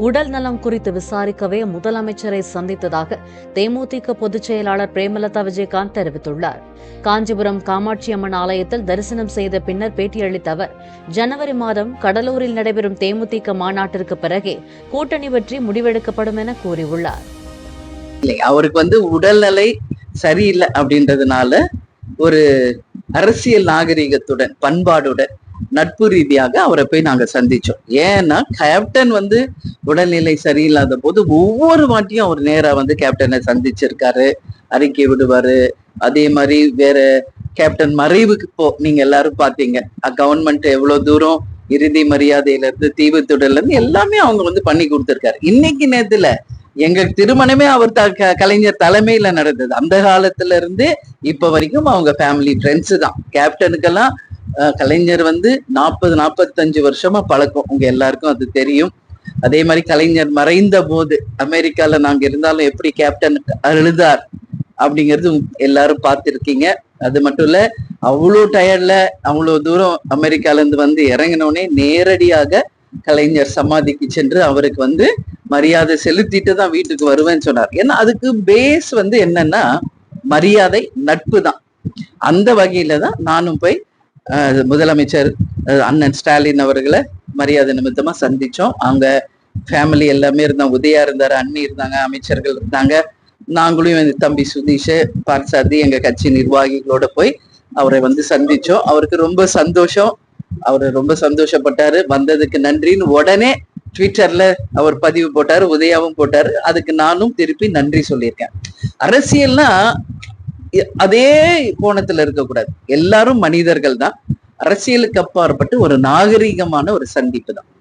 உடல் நலம் குறித்து விசாரிக்கவே முதலமைச்சரை சந்தித்ததாக தேமுதிக பொதுச் செயலாளர் பிரேமலதா விஜயகாந்த் தெரிவித்துள்ளார். காஞ்சிபுரம் காமாட்சி அம்மன் ஆலயத்தில் தரிசனம் செய்த பின்னர் பேட்டியளித்த அவர், ஜனவரி மாதம் கடலூரில் நடைபெறும் தேமுதிக மாநாட்டிற்கு பிறகே கூட்டணி பற்றி முடிவெடுக்கப்படும் என கூறியுள்ளார். அவருக்கு உடல்நிலை சரியில்லை அப்படின்றதுனால ஒரு அரசியல் நாகரிகத்துடன் பண்பாடுடன் நட்பு ரீதியாக அவரை போய் நாங்க சந்திச்சோம். ஏன்னா கேப்டன் உடல்நிலை சரியில்லாத போது ஒவ்வொரு வாட்டியும் அவர் நேரா கேப்டனை சந்திச்சிருக்காரு, அறிக்கை விடுவாரு. அதே மாதிரி வேற கேப்டன் மறைவுக்கு நீங்க எல்லாரும் பாத்தீங்க, கவர்மெண்ட் எவ்வளவு தூரம் இறுதி மரியாதையில இருந்து தீவுத்துடல இருந்து எல்லாமே அவங்க பண்ணி கொடுத்திருக்காரு. இன்னைக்கு நேரத்துல எங்க திருமணமே அவர் கலைஞர் தலைமையில நடந்தது. அந்த காலத்துல இருந்து இப்ப வரைக்கும் அவங்க ஃபேமிலி ஃப்ரெண்ட்ஸ் தான். கேப்டனுக்கெல்லாம் கலைஞர் 40-45 வருஷமா பழக்கம், உங்க எல்லாருக்கும் அது தெரியும். அதே மாதிரி கலைஞர் மறைந்த போது அமெரிக்கால நாங்க இருந்தாலும் எப்படி கேப்டன் அழுதார் அப்படிங்கிறது எல்லாரும் பார்த்திருக்கீங்க. அது மட்டும் இல்ல, அவ்வளோ டயர்ட்ல அவ்வளோ தூரம் அமெரிக்கால இருந்து இறங்கினோடனே நேரடியாக கலைஞர் சமாதிக்கு சென்று அவருக்கு மரியாதை செலுத்திட்டு தான் வீட்டுக்கு வருவேன்னு சொன்னார். ஏன்னா அதுக்கு பேஸ் என்னன்னா மரியாதை, நட்பு தான். அந்த வகையில தான் நானும் போய் முதலமைச்சர் அண்ணன் ஸ்டாலின் அவர்களை மரியாதை நிமித்தமா சந்திச்சோம். அவங்க ஃபேமிலி எல்லாமே இருந்தாங்க, உதயா இருந்தாரு, அண்ணி இருந்தாங்க, அமைச்சர்கள் இருந்தாங்க. நாங்களும் தம்பி சுதீஷ் பார்சாதி எங்க கட்சி நிர்வாகிகளோட போய் அவரை சந்திச்சோம். அவருக்கு ரொம்ப சந்தோஷம், அவரு ரொம்ப சந்தோஷப்பட்டாரு. வந்ததுக்கு நன்றின்னு உடனே ட்விட்டர்ல அவர் பதிவு போட்டாரு, உதயாவும் போட்டாரு. அதுக்கு நானும் திருப்பி நன்றி சொல்லியிருக்கேன். அரசியல்னா அதே கோணத்துல இருக்கக்கூடாது, எல்லாரும் மனிதர்கள் தான். அரசியலுக்கு அப்பாற்பட்டு ஒரு நாகரிகமான ஒரு சந்திப்பு தான்.